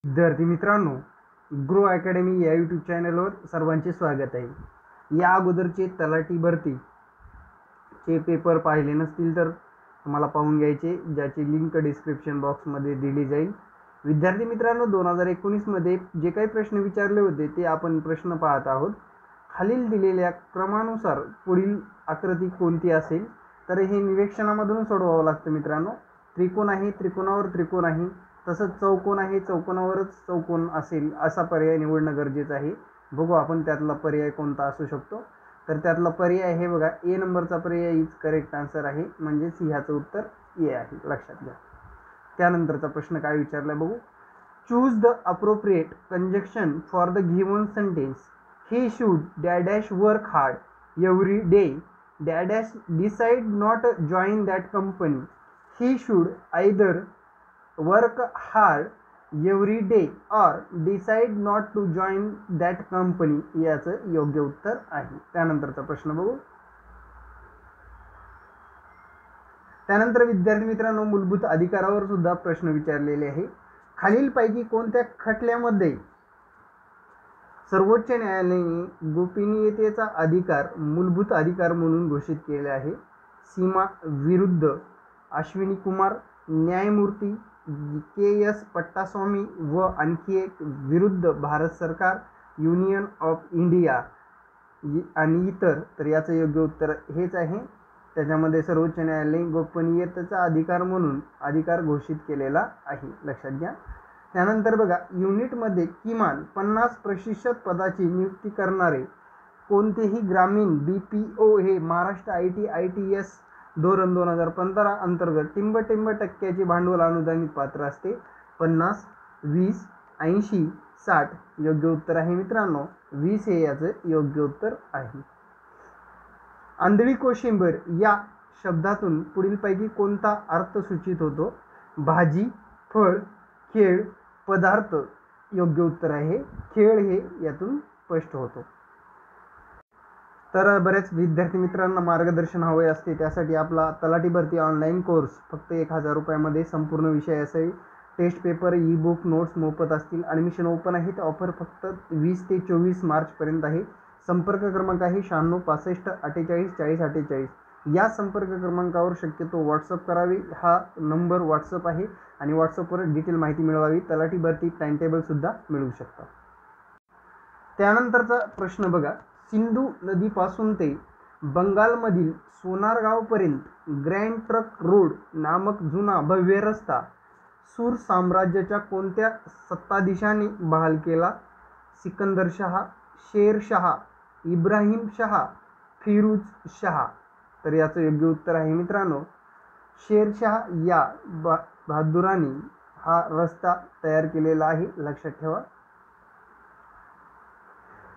विद्यार्थी मित्रांनो, grow academy या यूट्यूब चॅनलवर सर्वांचे स्वागत आहे। या अगोदरचे तलाठी भरतीचे पेपर पाहिले नसतील तर तुम्हाला पाहून घ्यायचे, ज्याची लिंक डिस्क्रिप्शन बॉक्समध्ये दिली जाईल। विद्यार्थी मित्रांनो, 2019 मध्ये जे काही प्रश्न विचारले होते ते आपण प्रश्न पाहत आहोत। खालील दिलेल्या क्रमानुसार पुढील आकृती कोणती असेल, तर हे निरीक्षणामधून सोडवावं लागतं मित्रांनो। त्रिकोण आहे, त्रिकोणावर त्रिकोण आहे, तसंच चौकोन आहे, चौकोनावरच चौकोन असेल असा पर्याय निवडणं गरजेचं आहे। बघू आपण त्यातला पर्याय कोणता असू शकतो। तर त्यातला पर्याय आहे बघा, ए नंबरचा पर्याय इज करेक्ट आन्सर आहे, म्हणजेच ह्याचं उत्तर ए आहे, लक्षात घ्या। त्यानंतरचा प्रश्न काय विचारलाय बघू। Choose the appropriate conjunction for the given sentence. He should dash work hard every day dash decide not join that company. He should either work hard every day or decide not to join that company याचं योग्य उत्तर आहे। त्यानंतरचा प्रश्न बघू। त्यानंतर विद्यार्थी मित्रांनो, मूलभूत अधिकारावर सुद्धा प्रश्न विचारलेले आहे। खालीलपैकी कोणत्या खटल्यामध्ये सर्वोच्च न्यायालयाने गोपनीयतेचा अधिकार मूलभूत अधिकार म्हणून घोषित केले आहे? सीमा विरुद्ध अश्विनी कुमार, न्यायमूर्ती के.एस. पट्टास्वामी व आणखी एक विरुद्ध भारत सरकार, युनियन ऑफ इंडिया आणि इतर। तर याचं योग्य उत्तर हेच आहे। त्याच्यामध्ये सर्वोच्च न्यायालयाने गोपनीयतेचा अधिकार म्हणून अधिकार घोषित केलेला आहे, लक्षात घ्या। त्यानंतर बघा, युनिटमध्ये किमान 50% पदाची नियुक्ती करणारे कोणतेही ग्रामीण BPO हे महाराष्ट्र ITS धोरण 2015 अंतर्गत टिंब टक्क्याचे भांडवल अनुदानित पात्र असते। 50, 20, 80, 60 योग्य उत्तर आहे मित्रांनो। 20 हे याचं योग्य उत्तर आहे। आंधळी कोशिंबीर या शब्दातून पुढीलपैकी कोणता अर्थ सूचित होतो? भाजी, फळ, खेळ, पदार्थ योग्य उत्तर आहे। खेळ हे यातून स्पष्ट होतो। तर बऱ्याच विद्यार्थी मित्रांना मार्गदर्शन हवे असते, त्यासाठी आपला तलाठी भरती ऑनलाईन कोर्स फक्त 1000 रुपयामध्ये संपूर्ण विषय असेल। Test paper, e book, notes मोफत असतील। ॲडमिशन ओपन आहे। ऑफर फक्त 20 ते 24 मार्चपर्यंत आहे। संपर्क क्रमांक आहे 96 65 48 40 48। या संपर्क क्रमांकावर शक्यतो व्हॉट्सअप करावी। हा नंबर व्हॉट्सअप आहे आणि व्हॉट्सअपवर डिटेल माहिती मिळवावी। तलाठी भरती टाइम टेबल सुद्धा मिळू शकतात। त्यानंतरचा प्रश्न बघा, सिंधू नदीपासून ते बंगालमधील सोनारगावपर्यंत ग्रँड ट्रंक रोड नामक जुना भव्य रस्ता सूर साम्राज्याच्या कोणत्या सत्ताधीशाने बहाल केला? सिकंदर शाह, शेर शाह, इब्राहिम शाह, फिरोज शाह। तर याचं योग्य उत्तर आहे मित्रांनो, शेरशाह या बहादुराने हा रस्ता तयार केलेला आहे, लक्षात ठेवा।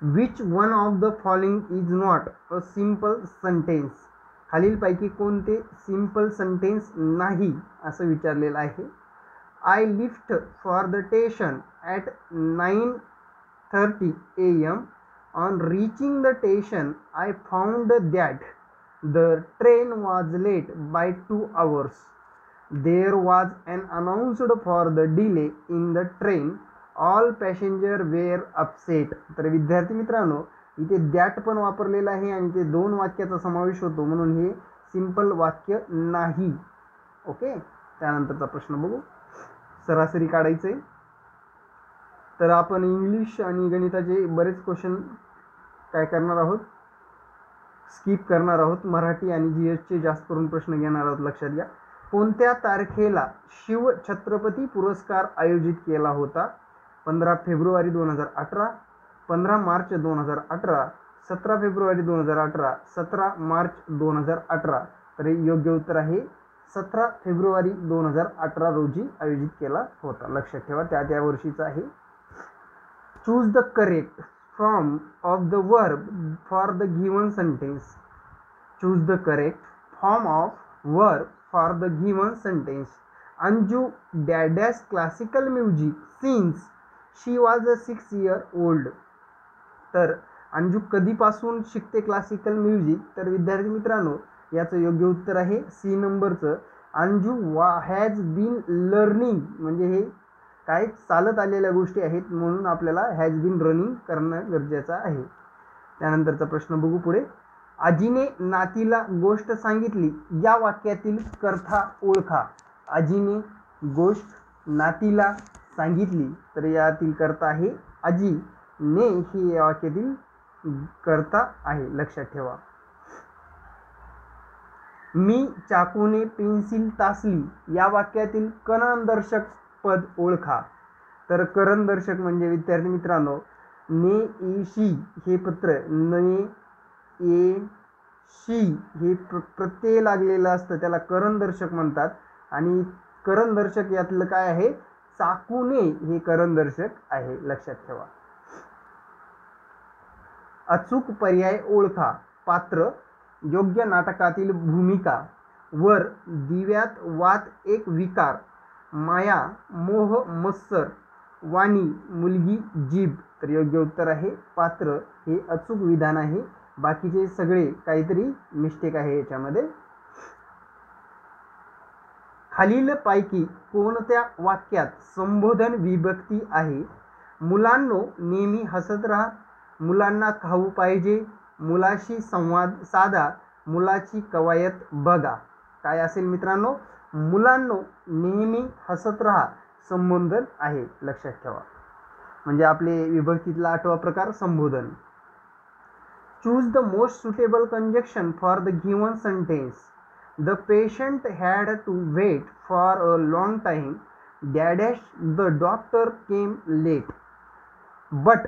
Which one of the following is not a simple sentence? खालीलपैकी कोणते सिंपल सेंटेन्स नाही असं विचारलेलं आहे। I lift for the station at 9:30 AM. On reaching the station, I found that the train was late by 2 hours. There was an announced for the delay in the train. All passengers were upset. तर विद्यार्थी मित्रांनो, इथे that पण वापरलेला आहे आणि ते 2 वाक्याचा समावेश होतो, म्हणून हे सिंपल वाक्य नाही। ओके, त्यानंतरचा प्रश्न बघू। सरासरी काढायचे, तर आपण इंग्लिश आणि गणिताचे बरेच क्वेश्चन काय करणार आहोत, स्किप करणार आहोत। मराठी आणि GSचे जास्त करून प्रश्न घेणार आहोत, लक्षात घ्या। कोणत्या तारखेला शिव छत्रपती पुरस्कार आयोजित केला होता? 15 फेब्रुवारी 2018, 15 मार्च 2018, 17 फेब्रुवारी 2018, 17 मार्च 2018। तर योग्य उत्तर आहे 17 फेब्रुवारी 2018 रोजी आयोजित केला होता, लक्षात ठेवा। त्या वर्षीचा आहे। Choose the correct form of the verb for the given sentence. Choose the correct form of verb for the given sentence. Anju dash classical music since she was a 6-year-old. तर अंजू कधीपासून शिकते क्लासिकल म्युझिक? तर विद्यार्थी मित्रांनो, याचं योग्य उत्तर आहे C नंबरचं। अंजू हॅज बीन लर्निंग, म्हणजे हे काय चालत आलेल्या गोष्टी आहेत, म्हणून आपल्याला हॅज बीन रनिंग करणं गरजेचं आहे. त्यानंतरचा प्रश्न बघू पुढे. आजीने नातीला गोष्ट सांगितली या वाक्यातील कर्ता ओळखा. आजीने गोष्ट नातीला सांगितली, तर यातील कर्ता आहे आजी. ने ही या वाक्यातील कर्ता आहे, लक्षात ठेवा. मी चाकूने पेन्सिल तासली या वाक्यातील करणदर्शक पद ओळखा. तर करणदर्शक म्हणजे विद्यार्थी मित्रांनो, ने ए शी हे पत्र, ने ए शी हे प्रत्यय लागलेलं असतं, त्याला करणदर्शक म्हणतात. आणि करणदर्शक यातलं काय आहे, चाकूने हे करणदर्शक आहे, लक्षात ठेवा. अचूक पर्याय ओळखा. पात्र, योग्य नाटकातील भूमिका, वर, दिव्यात वात एक विकार, माया, मोह, मत्सर, वाणी, मुलगी, जीभ. तर योग्य उत्तर आहे पात्र हे अचूक विधान आहे. बाकीचे सगळे काहीतरी मिस्टेक आहे याच्यामध्ये. खालीलपैकी कोणत्या वाक्यात संबोधन विभक्ती आहे. मुलांनो नेहमी हसत राहा, मुलांना खाऊ पाहिजे, मुलाशी संवाद साधा, मुलाची कवायत बघा. काय असेल मित्रांनो, मुलांनो नेहमी हसत राहा संबोधन आहे, लक्षात ठेवा. म्हणजे आपले विभक्तीतला 8वा प्रकार संबोधन. Choose the most suitable conjunction for the given sentence. The patient had to wait for a long time, dash the doctor came late. But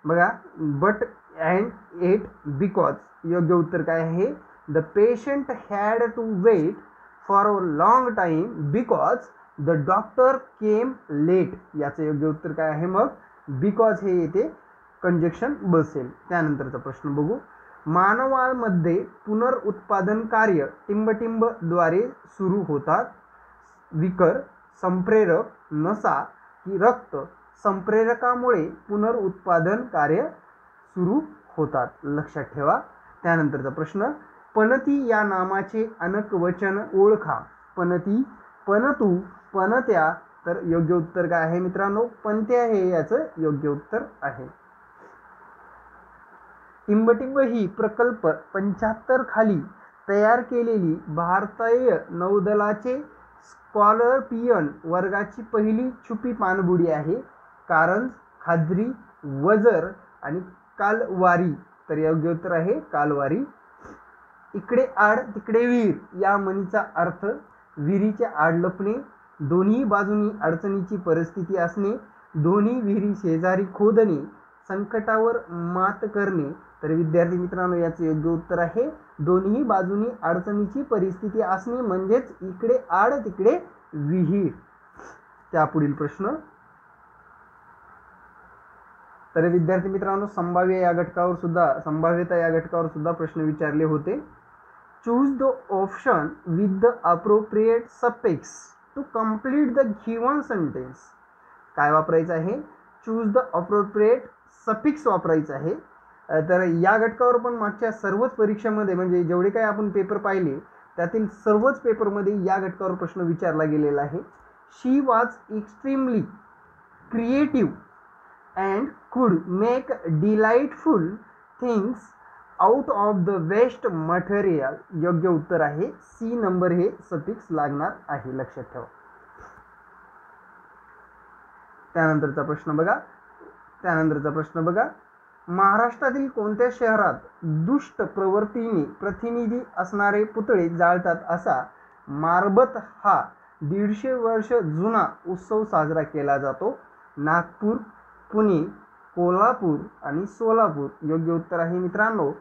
बघा, बट अँड एट बिकॉज. योग्य उत्तर काय आहे, the patient had to wait for a long time because the doctor came late. याचं योग्य उत्तर काय आहे, मग बिकॉज हे येते कंजक्शन बसेल. त्यानंतरचा प्रश्न बघू. मानवामध्ये पुनरुत्पादन कार्य टिंबटिंबद्वारे सुरू होतात. विकर, संप्रेरक, नसा की रक्त. संप्रेरकामुळे पुनरुत्पादन कार्य सुरू होतात, लक्षात ठेवा. त्यानंतरचा प्रश्न. पणती या नामाचे अनेकवचन ओळखा. पणती, पणतू, पणत्या. तर योग्य उत्तर काय आहे मित्रांनो, पणत्या हे याचं योग्य उत्तर आहे. टिंबटिंब ही प्रकल्प 75 खाली तयार केलेली भारतीय नौदलाचे स्कॉर्पियन वर्गाची पहिली छुपी पाणबुडी आहे. कारंज, खाजरी, वजर आणि कालवारी. तर योग्य उत्तर आहे कालवारी. इकडे आड तिकडे विहीर या म्हणीचा अर्थ विहिरीच्या आड लपणे, दोन्ही बाजूनी अडचणीची परिस्थिती असणे, दोन्ही विहिरी शेजारी खोदणे, संकटावर मात करणे. तर विद्यार्थी मित्रांनो याचे योग्य उत्तर आहे दोन्ही बाजूनी अडचणीची परिस्थिती असणे, म्हणजेच इकडे आड तिकडे विहीर. त्यापुढील प्रश्न. तर विद्यार्थी मित्रांनो संभाव्यता या घटकावर सुद्धा प्रश्न विचारले होते. Choose the option with the appropriate suffix to complete the given sentence. काय वापरायचं आहे, चूज द अप्रोप्रिएट सफिक्स वापरायचं आहे. तर या घटकावर पण मागच्या सर्वच परीक्षेमध्ये म्हणजे जेवढे काही आपण पेपर पाहिले त्यातील सर्वच पेपरमध्ये या घटकावर प्रश्न विचारला गेलेला आहे. She was extremely creative and could make delightful things out of the waste material. योग्य उत्तर आहे सी नंबर हे सफिक्स लागणार आहे, लक्षात ठेवा. त्यानंतरचा प्रश्न बघा. महाराष्ट्रातील कोणत्या शहरात दुष्ट प्रवृत्तीने प्रतिनिधी असणारे पुतळे जाळतात असा मारबत हा 150 वर्ष जुना उत्सव साजरा केला जातो. नागपूर, पुणे, कोल्हापूर आणि सोलापूर. योग्य उत्तर आहे मित्रांनो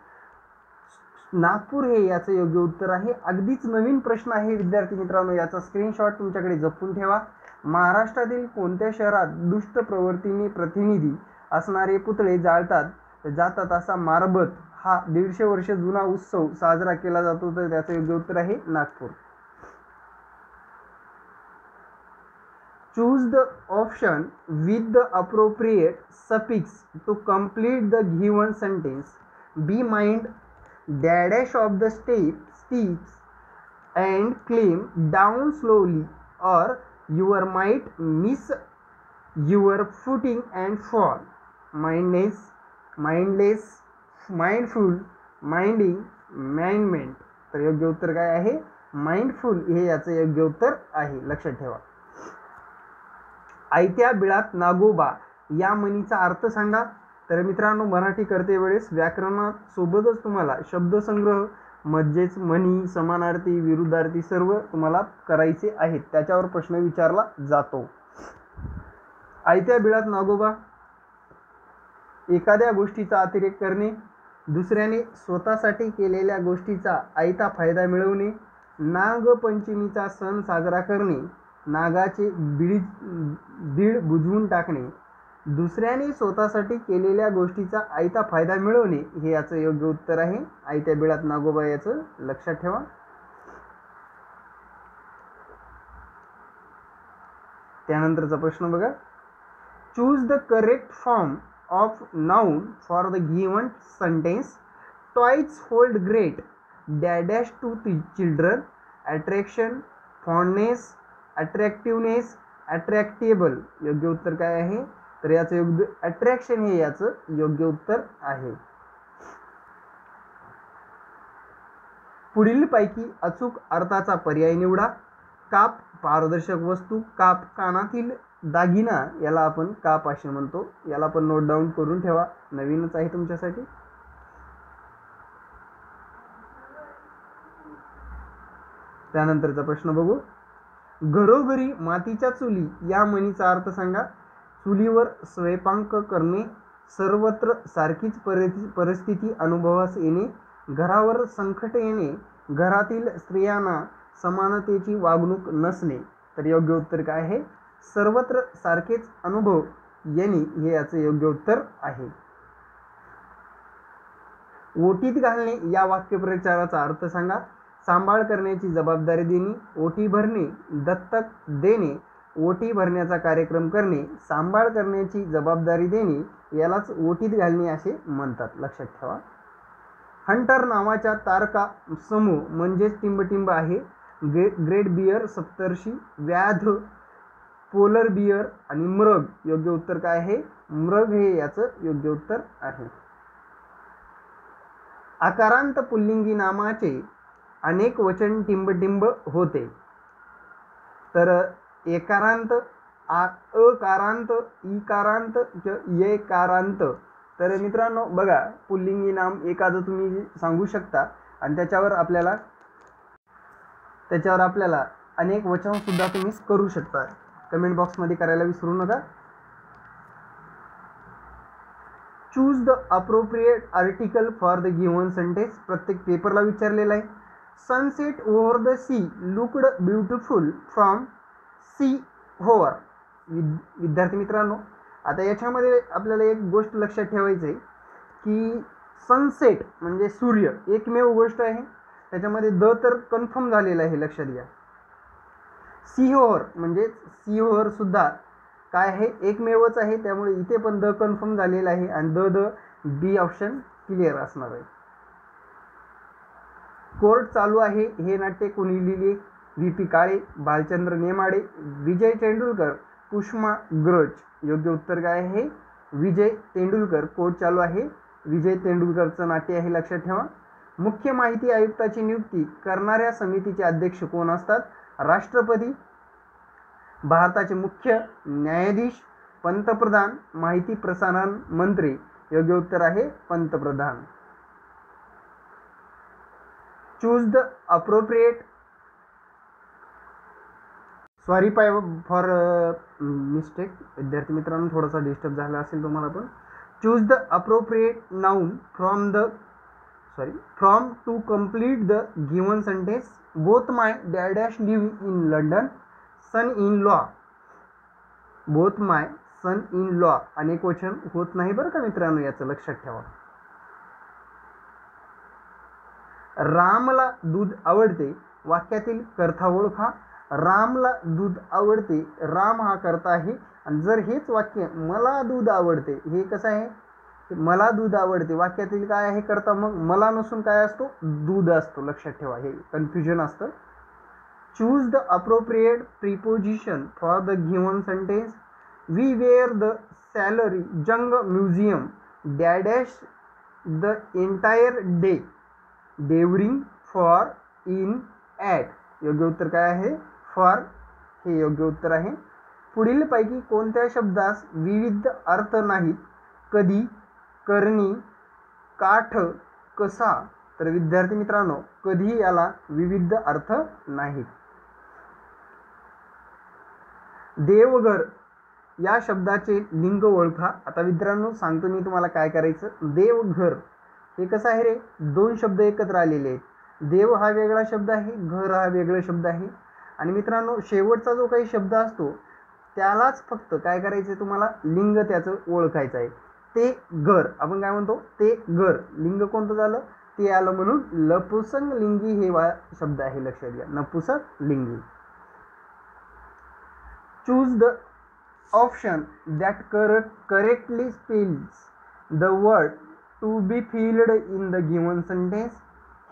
नागपूर हे याचं योग्य उत्तर आहे. अगदीच नवीन प्रश्न आहे विद्यार्थी मित्रांनो, याचा स्क्रीनशॉट तुमच्याकडे जपून ठेवा. महाराष्ट्रातील कोणत्या शहरात दुष्ट प्रवृत्तीने प्रतिनिधी असणारे पुतळे जातात असा मारबत हा 150 वर्ष जुना उत्सव साजरा केला जातो. तर त्याचं योग्य उत्तर आहे Nagpur. Choose the option with the appropriate suffix to complete the given sentence. Be mind dash of the steps and climb down slowly, or your might miss your footing and fall, mindless, mindful, minding, mindment. तर योग्य उत्तर काय आहे? Mindful हे याचं योग्य उत्तर आहे. लक्षात ठेवा. आयत्या बिळात नागोबा या म्हणीचा अर्थ सांगा. तर मित्रांनो, मराठी करते वेळेस व्याकरणात सोबतच तुम्हाला शब्दसंग्रह म्हणजेच म्हणी, समानार्थी, विरुद्धार्थी सर्व तुम्हाला करायचे आहेत. त्याच्यावर प्रश्न विचारला जातो. आयत्या बिळात नागोबा, एखाद्या गोष्टीचा अतिरेक करणे, दुसऱ्याने स्वतःसाठी केलेल्या गोष्टीचा आयता फायदा मिळवणे, नागपंचमीचा सण साजरा करणे, नागाचे बीड बुजवून टाकणे, दुसऱ्याने स्वतःसाठी केलेल्या गोष्टीचा आयता फायदा मिळवणे हे याचं योग्य उत्तर आहे. आयत्या बिळात नागोबा याचं लक्षात ठेवा. त्यानंतरचा प्रश्न बघा. Choose the correct form of noun for the given sentence. Toys hold great dash to children. Attraction, fondness, attractiveness, attractable. योग्य उत्तर काय आहे? तर याचं योग्य अट्रॅक्शन हे याचं योग्य उत्तर आहे. पुढीलपैकी अचूक अर्थाचा पर्याय निवडा. काप पारदर्शक वस्तू, काप कानातील दागिना याला आपण काप असे म्हणतो. याला पण नोट डाऊन करून ठेवा, नवीनच आहे तुमच्यासाठी. त्यानंतरचा प्रश्न बघू. घरोघरी मातीच्या चुली या म्हणीचा अर्थ सांगा. चुलीवर स्वयंपाक करणे, सर्वत्र सारखीच परिस्थिती अनुभवास येणे, घरावर संकट येणे, घरातील स्त्रियांना समानतेची वागणूक नसणे. तर योग्य उत्तर काय आहे? सर्वत्र सारखेच अनुभव येणे हे याचं योग्य उत्तर आहे. ओटीत घालणे या वाक्यप्रचाराचा अर्थ सांगा. सांभाळ करण्याची जबाबदारी देणे, ओटी भरणे, दत्तक देणे, ओटी भरण्याचा कार्यक्रम करणे, सांभाळ करण्याची जबाबदारी देणे यालाच ओटीत घालणे असे म्हणतात. लक्षात ठेवा. हंटर नावाच्या तारका समूह म्हणजेच टिंबटिंब आहे. ग्रेट बियर, सप्तर्षी, व्याध, पोलर बियर आणि मृग. योग्य उत्तर काय आहे? मृग हे याचं योग्य उत्तर आहे. आकारांत पुल्लिंगी नामाचे अनेक वचन टिंबटिंब होते. तर एकारांत, अकारांत, इकारांत, यकारांत. तर मित्रांनो बघा, पुल्लिंगी नाम एखादं तुम्ही सांगू शकता आणि त्याच्यावर आपल्याला अनेक वचन सुद्धा तुम्ही करू शकता. कमेंट बॉक्समध्ये करायला विसरू नका. Choose the appropriate article for the given sentence. प्रत्येक पेपरला विचारलेला आहे. Sunset over the sea looked beautiful from sea hover. विद्यार्थी मित्रांनो, आता याच्यामध्ये आपल्याला एक गोष्ट लक्षात ठेवायची आहे की सनसेट म्हणजे सूर्य एकमेव गोष्ट आहे. त्याच्यामध्ये द तर कन्फर्म झालेलं आहे, लक्षात घ्या. सीहोर म्हणजे सीहोर सुद्धा काय आहे? एकमेवच आहे. त्यामुळे इथे पण द कन्फर्म झालेलं आहे आणि द बी ऑप्शन क्लिअर असणार आहे. कोर्ट चालू आहे हे नाट्य कोणी लिहिले? व्ही.पी. काळे, भालचंद्र नेमाडे, विजय तेंडुलकर, कुसुमाग्रज. योग्य उत्तर काय आहे? विजय तेंडुलकर. कोर्ट चालू आहे विजय तेंडुलकरचं नाट्य आहे. लक्षात ठेवा. मुख्य माहिती आयुक्ताची नियुक्ती करणाऱ्या समितीचे अध्यक्ष कोण असतात? राष्ट्रपती, भारताचे मुख्य न्यायाधीश, पंतप्रधान, माहिती प्रसारण मंत्री. योग्य उत्तर आहे पंतप्रधान. Choose the appropriate, sorry for mistake. विद्यार्थी मित्रांनो, थोडासा डिस्टर्ब झाला असेल तुम्हाला पण. Choose the appropriate noun from to complete the given sentence. Both my dash live in London. Son in law, both my son in law अनेक वचन होत नाही बरं का मित्रांनो, याचं लक्षात ठेवा. रामला दूध आवडते वाक्यातील कर्ता ओळखा. रामला दूध आवडते, राम हा कर्ता आहे. आणि जर हेच वाक्य मला दूध आवडते, हे कसं आहे? मला दूध आवडते वाक्यातील काय आहे कर्ता? मग मला नसून काय असतो? दूध असतो. लक्षात ठेवा, हे कन्फ्युजन असतं. Choose the appropriate preposition for the given sentence. We were the Salar Jung museum dash the entire day during for in at. योग्य उत्तर काय आहे? फॉर हे योग्य उत्तर आहे. पुढील पैकी कोणत्या शब्दास विविध अर्थ नाहीत? कधी, करणी, काठ, कसा. तर विद्यार्थी मित्रांनो, कधी याला विविध अर्थ नाहीत. देवघर या शब्दाचे लिंग ओळखा. आता मित्रांनो सांगतो मी तुम्हाला काय करायचं. देवघर हे कसं आहे रे? दोन शब्द एकत्र आलेले आहेत. देव हा वेगळा शब्द आहे, घर हा वेगळा शब्द आहे. आणि मित्रांनो शेवटचा जो काही शब्द असतो त्यालाच फक्त काय करायचं तुम्हाला? लिंग त्याचं ओळखायचं आहे. ते घर आपण काय म्हणतो? ते घर. लिंग कोणतं झालं? ते आलं म्हणून नपुंसक लिंगी हे शब्द आहे. लक्षात घ्या, नपुंसक लिंगी. Choose the option that correctly spells the word to be filled in the given sentence.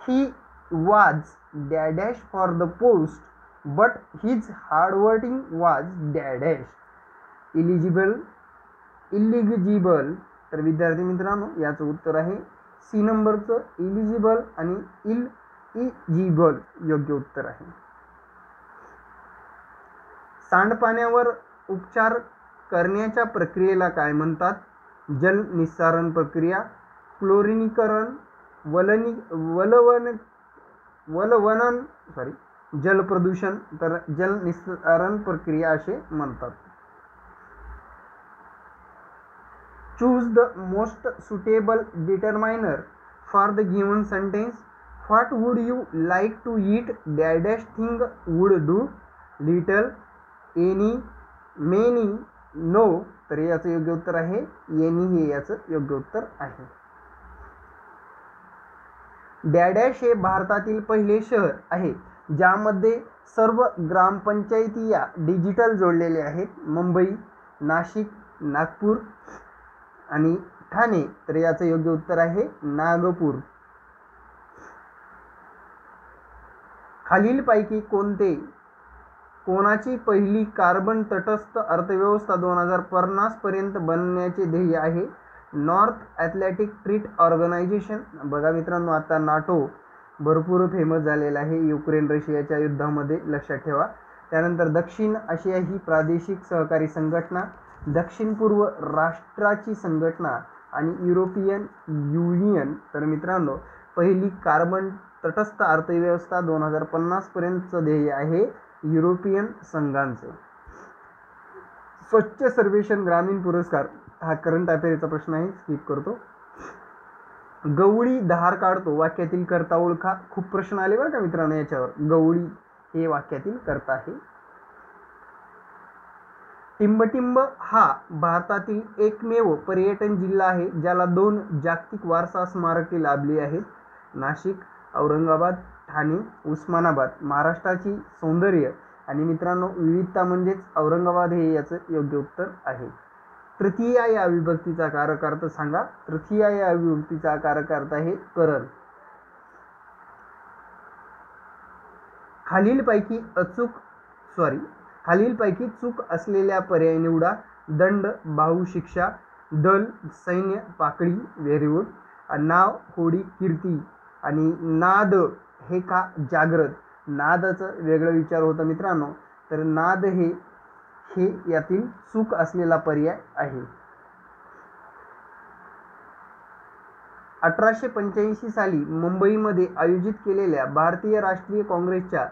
He was dash for the post but his handwriting was dash. Eligible. तर विद्यार्थी मित्रांनो याचं उत्तर आहे सी नंबरचं इलिजिबल आणि इलिजिबल योग्य उत्तर आहे. सांडपाण्यावर उपचार करण्याच्या प्रक्रियेला काय म्हणतात? जल निस्सारण प्रक्रिया, क्लोरिनीकरण, जल प्रदूषण. तर जल निस्सारण प्रक्रिया असे म्हणतात. Choose the most suitable determiner for the given sentence. What would you like to eat dash thing would do. Little, any, many, no. तर याचं योग्य उत्तर आहे एनी हे याचं योग्य उत्तर आहे. डॅडॅश हे भारतातील पहिले शहर आहे ज्यामध्ये सर्व ग्रामपंचायती या डिजिटल जोडलेले आहेत. मुंबई, नाशिक, नागपूर आणि ठाणे. तर याचं योग्य उत्तर आहे नागपूर. खालीलपैकी कोणाची पहिली कार्बन तटस्थ अर्थव्यवस्था 2050 पर्यंत बनण्याचे ध्येय आहे? North Atlantic treaty organization. बघा मित्रांनो आता नाटो भरपूर फेमस झालेला आहे युक्रेन रशियाच्या युद्धामध्ये, लक्षात ठेवा. त्यानंतर दक्षिण आशिया ही प्रादेशिक सहकारी संघटना, दक्षिण पूर्व राष्ट्राची संघटना आणि युरोपियन युनियन. तर मित्रांनो पहिली कार्बन तटस्थ अर्थव्यवस्था 2050 पर्यंतचं ध्येय आहे युरोपियन संघांचं. स्वच्छ सर्वेक्षण ग्रामीण पुरस्कार हा करंट अफेअरचा प्रश्न आहे, स्किप करतो. गवळी धार काढतो वाक्यातील कर्ता ओळखा. खूप प्रश्न आले बरं का मित्रांनो याच्यावर. गवळी हे वाक्यातील कर्ता आहे. टिंबटिंब हा भारतातील एकमेव पर्यटन जिल्हा आहे ज्याला 2 जागतिक वारसा स्मारके लाभली आहेत. नाशिक, औरंगाबाद, ठाणे, उस्मानाबाद. महाराष्ट्राची सौंदर्य आणि मित्रांनो विविधता म्हणजेच औरंगाबाद हे याचं योग्य उत्तर आहे. तृतीय या विभक्तीचा कारक सांगा. तृतीय या विभक्तीचा कारक आहे करण. खालीलपैकी चूक असलेल्या पर्याय निवडा. दंड, बाहुशिक्षा, दल, सैन्य, पाकळी. Very good. नाव, होडी, कीर्ती आणि नाद हे का जागृत. नादाचं वेगळं विचार होता मित्रांनो. तर नाद हे यातील चूक असलेला पर्याय आहे. 1885 साली मुंबईमध्ये आयोजित केलेल्या भारतीय राष्ट्रीय काँग्रेसच्या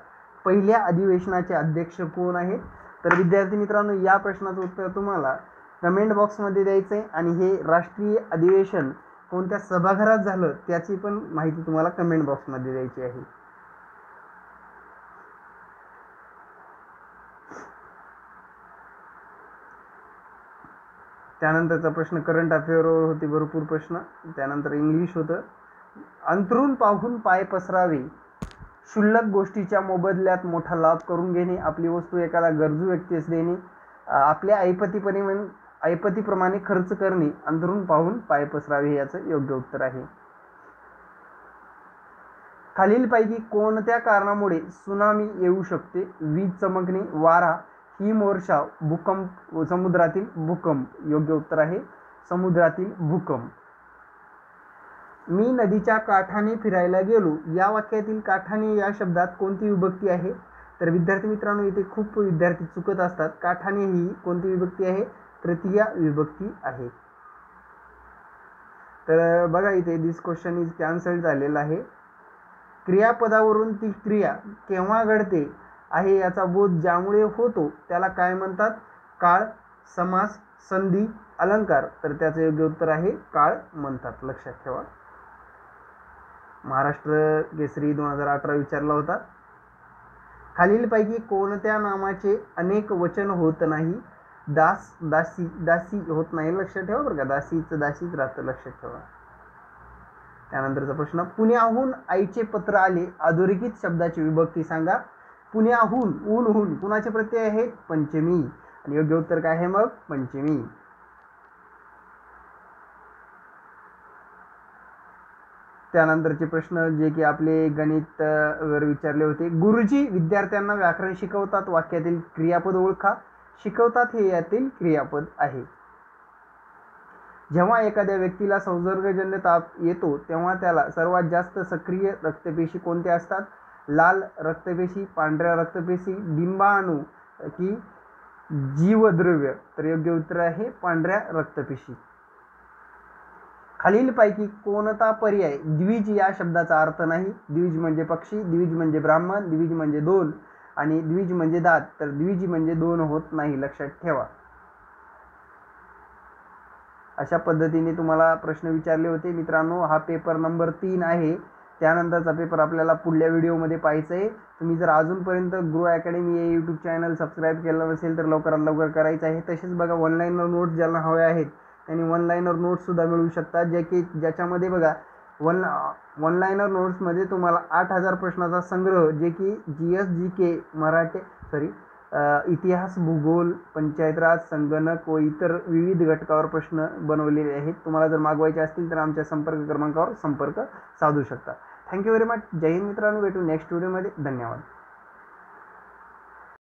पहिल्या अधिवेशनाचे अध्यक्ष कोण आहेत? तर विद्यार्थी मित्रांनो या प्रश्नाचं उत्तर तुम्हाला कमेंट बॉक्समध्ये द्यायचं आहे आणि हे राष्ट्रीय अधिवेशन कोणत्या सभागृहात झालं त्याची पण माहिती तुम्हाला कमेंट बॉक्समध्ये द्यायची आहे. त्यानंतरचा प्रश्न करंट अफेअरवर होते भरपूर प्रश्न. त्यानंतर इंग्लिश होतं. अंथरूण पाहून पाय पसरावे, क्षुल्लक गोष्टीच्या मोबदल्यात मोठा लाभ करून घेणे, आपली वस्तू एखादा गरजू व्यक्तीस देणे, आपल्या ऐपतीप्रमाणे खर्च करणे, अंथरूण पाहून पाय पसरावे हे याचं योग्य उत्तर आहे. खालीलपैकी कोणत्या कारणामुळे सुनामी येऊ शकते? वीज चमकणे, वारा, हिमवर्षाव, भूकंप, समुद्रातील भूकंप. योग्य उत्तर आहे समुद्रातील भूकंप. मी नदीच्या काठाने फिरायला गेलो. या वाक्यातील काठाने या शब्दात कोणती विभक्ती आहे? तर विद्यार्थी मित्रांनो, इथे खूप विद्यार्थी चुकत असतात. काठाने ही कोणती विभक्ती आहे? तृतीय विभक्ती आहे. तर बघा इथे दिस क्वेश्चन इज कॅन्सल्ड झालेला आहे. क्रियापदावरून ती क्रिया केव्हा घडते आहे याचा बोध ज्यामुळे होतो त्याला काय म्हणतात? काळ, समास, संधी, अलंकार. तर त्याचे योग्य उत्तर आहे काळ म्हणतात. लक्षात ठेवा. महाराष्ट्र केसरी 2018 विचारला होता. खालीलपैकी कोणत्या नामाचे अनेक वचन होत नाही? दास, दासी, दासी होत नाही. लक्षात ठेवा बरं का, दासीचं दासीच राहतं. लक्षात ठेवा. त्यानंतरचा प्रश्न, पुण्याहून आईचे पत्र आले. अधोरेखित शब्दाची विभक्ती सांगा. पुण्याहून, ऊनहून कुणाचे प्रत्यय आहेत? पंचमी. आणि योग्य उत्तर काय आहे मग? पंचमी. त्यानंतरचे प्रश्न जे की आपले गणित वर विचारले होते. गुरुजी विद्यार्थ्यांना व्याकरण शिकवतात. वाक्यातील क्रियापद ओळखा. शिकवतात हे यातील क्रियापद आहे. जेव्हा एखाद्या व्यक्तीला संसर्गजन्य ताप येतो तेव्हा त्याला सर्वात जास्त सक्रिय रक्तपेशी कोणत्या असतात? लाल रक्तपेशी, पांढऱ्या रक्तपेशी, डिंबाणू की जीवद्रव्य. तर योग्य उत्तर आहे पांढऱ्या रक्तपेशी. खालीलपैकी कोणता पर्याय द्विज या शब्दाचा अर्थ नाही? द्विज म्हणजे पक्षी, द्विज म्हणजे ब्राह्मण, द्विज म्हणजे दोन आणि द्विज म्हणजे दात. तर द्विज म्हणजे दोन होत नाही. लक्षात ठेवा. अशा पद्धतीने तुम्हाला प्रश्न विचारले होते मित्रांनो. हा पेपर नंबर 3 आहे. त्यानंतरचा पेपर आपल्याला पुढल्या व्हिडिओमध्ये पाहायचा आहे. तुम्ही जर अजूनपर्यंत ग्रो अकॅडमी हे यूट्यूब चॅनल सबस्क्राईब केलं नसेल तर लवकरात लवकर करायचं आहे. तसेच बघा ऑनलाईनवर नोट्स ज्यांना हवे आहेत त्यांनी ऑनलाईनवर नोट्ससुद्धा मिळू शकतात. ज्याच्यामध्ये बघा ऑनलाईनर नोट्समध्ये तुम्हाला 8000 प्रश्नाचा संग्रह जे की GS GK मराठी इतिहास, भूगोल, पंचायत राज, संगणक व इतर विविध घटकावर प्रश्न बनवलेले आहेत. तुम्हाला जर मागवायचे असतील तर आमच्या संपर्क क्रमांकावर संपर्क साधू शकता. Thank you very much. जय हिंद मित्रांनो. भेटू नेक्स्ट व्हिडिओमध्ये. धन्यवाद.